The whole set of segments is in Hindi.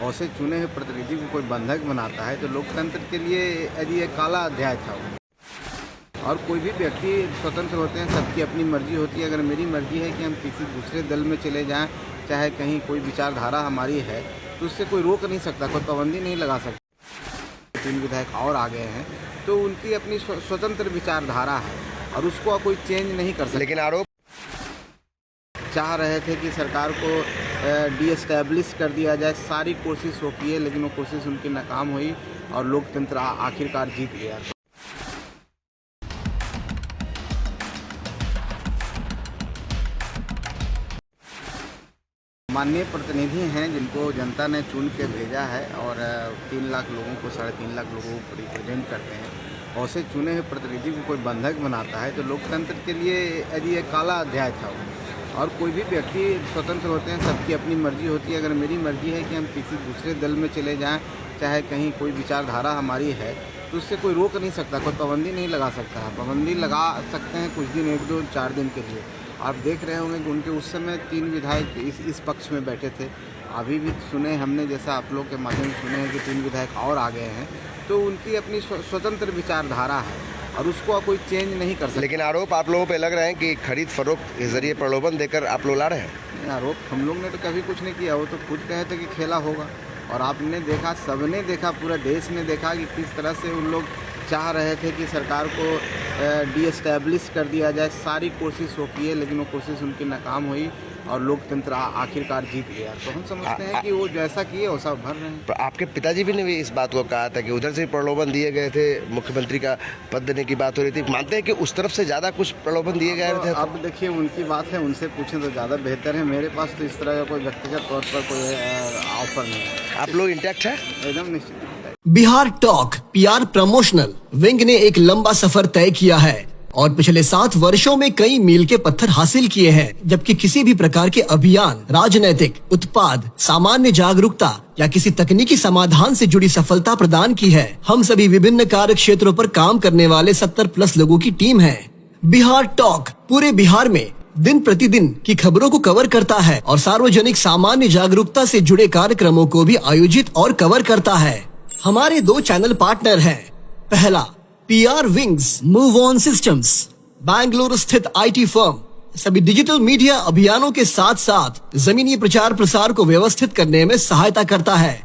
और से चुने हुए प्रतिनिधि को कोई बंधक बनाता है तो लोकतंत्र के लिए यदि एक काला अध्याय था वो। और कोई भी व्यक्ति स्वतंत्र होते हैं, सबकी अपनी मर्जी होती है। अगर मेरी मर्जी है कि हम किसी दूसरे दल में चले जाएं, चाहे कहीं कोई विचारधारा हमारी है, तो उससे कोई रोक नहीं सकता, कोई पाबंदी नहीं लगा सकता। 3 विधायक और आ गए हैं तो उनकी अपनी स्वतंत्र विचारधारा है और उसको कोई चेंज नहीं कर सकता। लेकिन आरोप चाह रहे थे कि सरकार को डीएस्टैब्लिश कर दिया जाए। सारी कोशिश वो किए लेकिन वो कोशिश उनकी नाकाम हुई और लोकतंत्र आखिरकार जीत गया। माननीय प्रतिनिधि हैं जिनको जनता ने चुन के भेजा है और 3 लाख लोगों को 3.5 लाख लोगों को रिप्रेजेंट करते हैं। और से चुने हुए प्रतिनिधि को कोई बंधक बनाता है तो लोकतंत्र के लिए यदि एक काला अध्याय था वो। और कोई भी व्यक्ति स्वतंत्र होते हैं, सबकी अपनी मर्जी होती है। अगर मेरी मर्जी है कि हम किसी दूसरे दल में चले जाएं, चाहे कहीं कोई विचारधारा हमारी है, तो उससे कोई रोक नहीं सकता, कोई पाबंदी नहीं लगा सकता है। पाबंदी लगा सकते हैं कुछ दिन, 1, 2, 4 दिन के लिए। आप देख रहे होंगे कि उनके उस समय 3 विधायक इस पक्ष में बैठे थे। अभी भी सुने हमने, जैसा आप लोग के माध्यम से सुने हैं कि 3 विधायक और आ गए हैं, तो उनकी अपनी स्वतंत्र विचारधारा है और उसको कोई चेंज नहीं कर सकता। लेकिन आरोप आप लोगों पे लग रहे हैं कि खरीद फरोख्त के जरिए प्रलोभन देकर आप लोग ला रहे हैं। आरोप हम लोग ने तो कभी कुछ नहीं किया, वो तो खुद कहे थे कि खेला होगा। और आपने देखा, सबने देखा, पूरा देश ने देखा कि किस तरह से उन लोग चाह रहे थे कि सरकार को डीएस्टैब्लिश कर दिया जाए। सारी कोशिश वो किए लेकिन वो कोशिश उनकी नाकाम हुई और लोकतंत्र आखिरकार जीत गया। तो हम समझते हैं कि वो जैसा किए वैसा भर रहे हैं। आपके पिताजी भी ने भी इस बात को कहा था कि उधर से प्रलोभन दिए गए थे, मुख्यमंत्री का पद देने की बात हो रही थी। मानते हैं कि उस तरफ से ज़्यादा कुछ प्रलोभन दिए गए थे? अब देखिए, उनकी बात है, उनसे पूछें तो ज़्यादा बेहतर है। मेरे पास तो इस तरह का कोई व्यक्तिगत तौर पर कोई ऑफर नहीं है। आप लोग इंटैक्ट है? एकदम निश्चित। Bihar talk PR promotional wing ने एक लंबा सफर तय किया है और पिछले 7 वर्षों में कई मील के पत्थर हासिल किए हैं, जबकि किसी भी प्रकार के अभियान, राजनैतिक, उत्पाद, सामान्य जागरूकता या किसी तकनीकी समाधान से जुड़ी सफलता प्रदान की है। हम सभी विभिन्न कार्य क्षेत्रों पर काम करने वाले 70+ लोगों की टीम है। बिहार टॉक पूरे बिहार में दिन प्रतिदिन की खबरों को कवर करता है और सार्वजनिक सामान्य जागरूकता से जुड़े कार्यक्रमों को भी आयोजित और कवर करता है। हमारे 2 चैनल पार्टनर हैं। पहला, PR wings move on systems, Bangalore स्थित आईटी फर्म सभी डिजिटल मीडिया अभियानों के साथ साथ जमीनी प्रचार प्रसार को व्यवस्थित करने में सहायता करता है।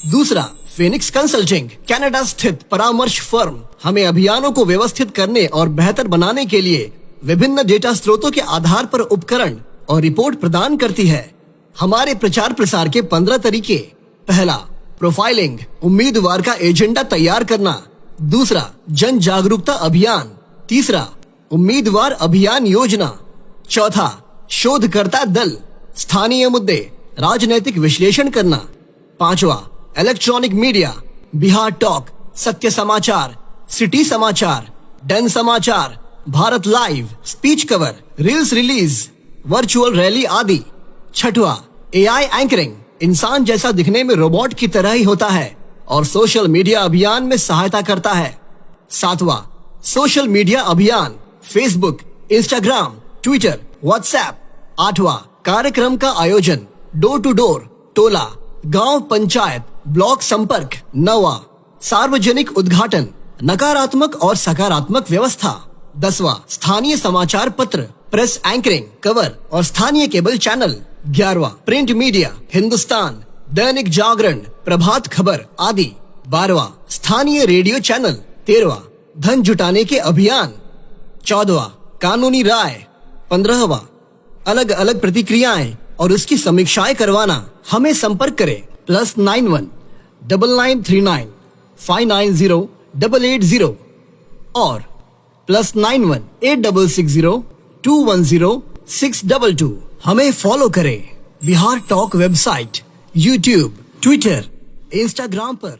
दूसरा, फिनिक्स कंसल्टिंग, कनाडा स्थित परामर्श फर्म हमें अभियानों को व्यवस्थित करने और बेहतर बनाने के लिए विभिन्न डेटा स्रोतों के आधार पर उपकरण और रिपोर्ट प्रदान करती है। हमारे प्रचार प्रसार के 15 तरीके। पहला, प्रोफाइलिंग, उम्मीदवार का एजेंडा तैयार करना। दूसरा, जन जागरूकता अभियान। तीसरा, उम्मीदवार अभियान योजना। चौथा, शोधकर्ता दल, स्थानीय मुद्दे, राजनैतिक विश्लेषण करना। पांचवा, इलेक्ट्रॉनिक मीडिया, बिहार टॉक, सत्य समाचार, सिटी समाचार, डन समाचार, Bharat live, speech cover, reels release, virtual rally आदि। छठवा, एआई एंकरिंग, इंसान जैसा दिखने में रोबोट की तरह ही होता है और सोशल मीडिया अभियान में सहायता करता है। सातवां, सोशल मीडिया अभियान, फेसबुक, इंस्टाग्राम, ट्विटर, व्हाट्सएप। आठवां, कार्यक्रम का आयोजन, डोर टू डोर, टोला, गांव, पंचायत, ब्लॉक संपर्क। नौवां, सार्वजनिक उद्घाटन, नकारात्मक और सकारात्मक व्यवस्था। 10वां, स्थानीय समाचार पत्र, प्रेस एंकरिंग, कवर और स्थानीय केबल चैनल। 11वां, प्रिंट मीडिया, हिंदुस्तान, दैनिक जागरण, प्रभात खबर आदि। 12वां, स्थानीय रेडियो चैनल। 13वां, धन जुटाने के अभियान। 14वां, कानूनी राय। 15वां, अलग अलग प्रतिक्रियाएं और उसकी समीक्षाएं करवाना। हमें संपर्क करें +91 9939 590 880 और +91 8660 210 622। हमें फॉलो करें Bihar talk website, YouTube, Twitter, Instagram पर।